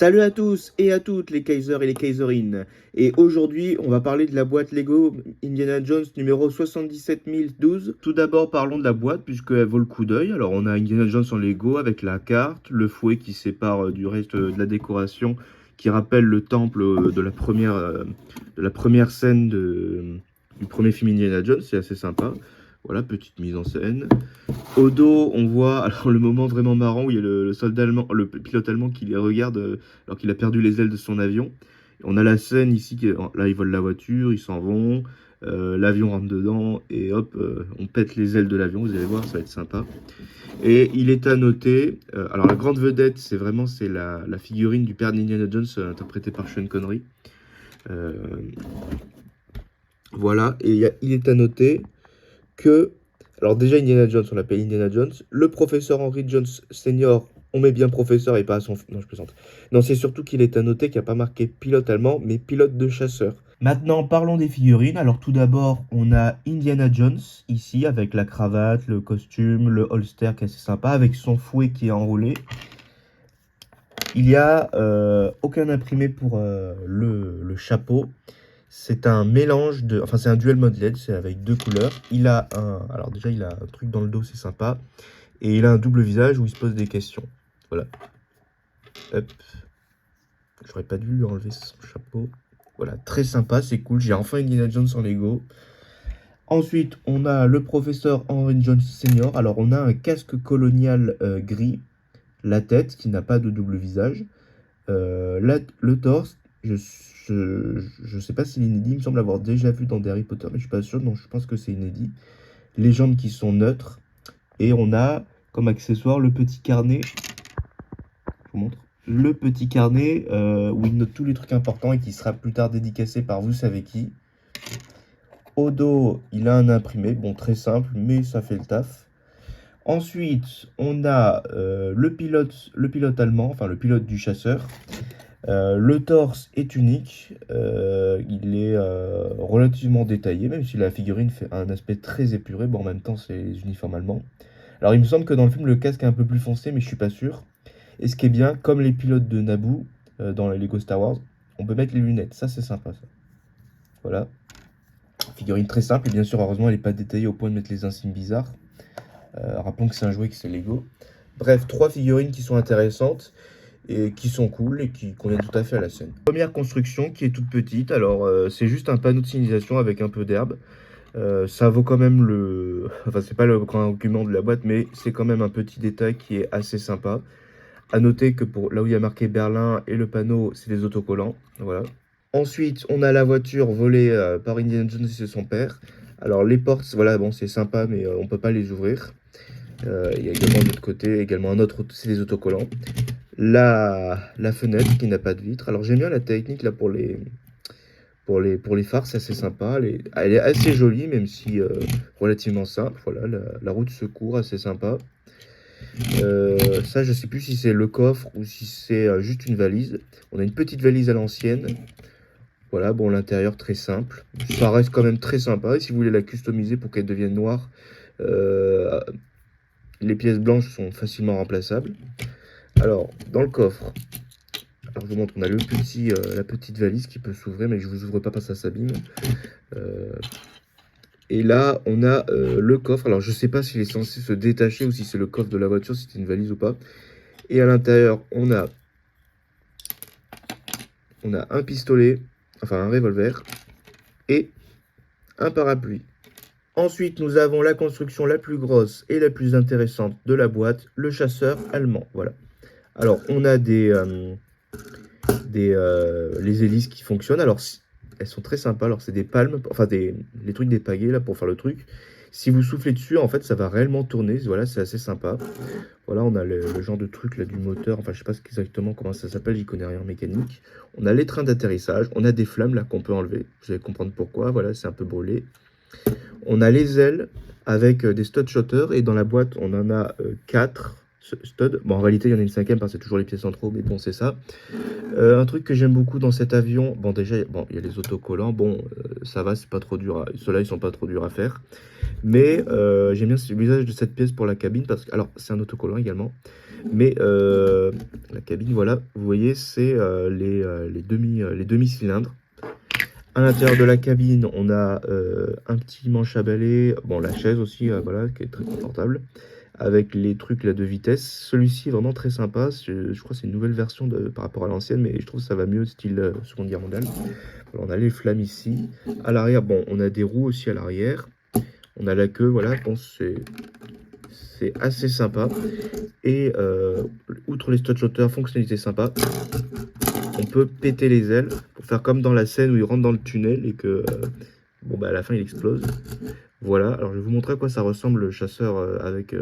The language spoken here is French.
Salut à tous et à toutes les Kaisers et les Kaiserines. Et aujourd'hui, on va parler de la boîte Lego Indiana Jones numéro 77012. Tout d'abord, parlons de la boîte puisqu'elle vaut le coup d'œil. Alors, on a Indiana Jones en Lego avec la carte, le fouet qui sépare du reste de la décoration, qui rappelle le temple de la première scène du premier film Indiana Jones. C'est assez sympa. Voilà, petite mise en scène. Au dos, on voit alors le moment vraiment marrant où il y a le soldat allemand, le pilote allemand qui les regarde alors qu'il a perdu les ailes de son avion. On a la scène ici, là ils volent la voiture, ils s'en vont, l'avion rentre dedans et hop, on pète les ailes de l'avion, vous allez voir, ça va être sympa. Et il est à noter, alors la grande vedette, c'est la figurine du père d'Indiana Jones interprétée par Sean Connery. Euh, voilà, et il est à noter que, alors déjà Indiana Jones, on l'appelle Indiana Jones. Le professeur Henry Jones Senior, on met bien professeur et pas à son... Non, je plaisante. Non, c'est surtout qu'il est à noter qu'il n'y a pas marqué pilote allemand, mais pilote de chasseur. Maintenant, parlons des figurines. Alors tout d'abord, on a Indiana Jones, ici, avec la cravate, le costume, le holster qui est assez sympa, avec son fouet qui est enroulé. Il n'y a aucun imprimé pour le chapeau. C'est un mélange de... Enfin, c'est un dual mode LED, c'est avec deux couleurs. Il a un... Alors déjà, il a un truc dans le dos, c'est sympa. Et il a un double visage où il se pose des questions. Voilà. Hop. J'aurais pas dû lui enlever son chapeau. Voilà, très sympa, c'est cool. J'ai enfin Indiana Jones en Lego. Ensuite, on a le professeur Henry Jones Senior. Alors, on a un casque colonial gris. La tête, qui n'a pas de double visage. Le torse, je sais pas s'il est inédit, il me semble avoir déjà vu dans des Harry Potter, mais je suis pas sûr, donc je pense que c'est inédit. Les jambes qui sont neutres, et on a comme accessoire le petit carnet, je vous montre, le petit carnet où il note tous les trucs importants et qui sera plus tard dédicacé par vous savez qui. Au dos, il a un imprimé, bon très simple, mais ça fait le taf. Ensuite, on a le pilote allemand, enfin le pilote du chasseur. Le torse est unique, il est relativement détaillé, même si la figurine fait un aspect très épuré. Bon, en même temps, c'est les uniformes allemands. Alors, il me semble que dans le film, le casque est un peu plus foncé, mais je suis pas sûr. Et ce qui est bien, comme les pilotes de Naboo dans les Lego Star Wars, on peut mettre les lunettes. Ça, c'est sympa, ça. Voilà. Figurine très simple, et bien sûr, heureusement, elle n'est pas détaillée au point de mettre les insignes bizarres. Rappelons que c'est un jouet, que c'est Lego. Bref, trois figurines qui sont intéressantes et qui sont cool et qui conviennent tout à fait à la scène. Première construction qui est toute petite, alors c'est juste un panneau de signalisation avec un peu d'herbe. Ça vaut quand même le... Enfin, c'est pas le grand argument de la boîte, mais c'est quand même un petit détail qui est assez sympa. À noter que pour là où il y a marqué Berlin et le panneau, c'est des autocollants. Voilà. Ensuite, on a la voiture volée par Indiana Jones et son père. Alors les portes, voilà, bon, c'est sympa, mais on peut pas les ouvrir. Il y a également de l'autre côté, également un autre, c'est des autocollants. La fenêtre qui n'a pas de vitre. Alors j'aime bien la technique là pour les phares, c'est assez sympa. Elle est assez jolie, même si relativement simple. Voilà, la roue de secours, assez sympa. Ça, je sais plus si c'est le coffre ou si c'est juste une valise. On a une petite valise à l'ancienne. Voilà, bon, l'intérieur très simple. Ça reste quand même très sympa. Et si vous voulez la customiser pour qu'elle devienne noire, euh, les pièces blanches sont facilement remplaçables. Alors, dans le coffre, alors je vous montre, on a la petite valise qui peut s'ouvrir, mais je ne vous ouvre pas parce que ça s'abîme. Et là, on a le coffre. Alors, je ne sais pas s'il est censé se détacher ou si c'est le coffre de la voiture, si c'est une valise ou pas. Et à l'intérieur, on a un pistolet, enfin un revolver, et un parapluie. Ensuite, nous avons la construction la plus grosse et la plus intéressante de la boîte, le chasseur allemand. Voilà. Alors, on a les hélices qui fonctionnent. Alors, elles sont très sympas. Alors, c'est des palmes, enfin, les trucs des pagaies, là, pour faire le truc. Si vous soufflez dessus, en fait, ça va réellement tourner. Voilà, c'est assez sympa. Voilà, on a le genre de truc, là, du moteur. Enfin, je sais pas exactement comment ça s'appelle, j'y connais rien en mécanique. On a les trains d'atterrissage. On a des flammes, là, qu'on peut enlever. Vous allez comprendre pourquoi. Voilà, c'est un peu brûlé. On a les ailes avec des stud shotters. Et dans la boîte, on en a 4 studs. Bon, en réalité, il y en a une cinquième parce que c'est toujours les pièces en trop, mais bon, c'est ça. Un truc que j'aime beaucoup dans cet avion, bon déjà, bon, il y a les autocollants, bon, ça va, c'est pas trop dur, ceux-là, ils sont pas trop durs à faire. Mais j'aime bien l'usage de cette pièce pour la cabine, parce que, alors, c'est un autocollant également. Mais la cabine, voilà, vous voyez, c'est les demi-cylindres. À l'intérieur de la cabine, on a un petit manche à balai, bon, la chaise aussi, voilà, qui est très confortable, avec les trucs là de vitesse. Celui-ci est vraiment très sympa. Je crois que c'est une nouvelle version par rapport à l'ancienne, mais je trouve que ça va mieux, style Seconde Guerre mondiale. Alors, on a les flammes ici. À l'arrière, bon, on a des roues aussi à l'arrière. On a la queue, voilà, je pense que c'est assez sympa. Et outre les Stotshotters, fonctionnalité sympa, on peut péter les ailes pour faire comme dans la scène où il rentre dans le tunnel et que bon, bah, à la fin il explose. Voilà, alors je vais vous montrer à quoi ça ressemble le chasseur avec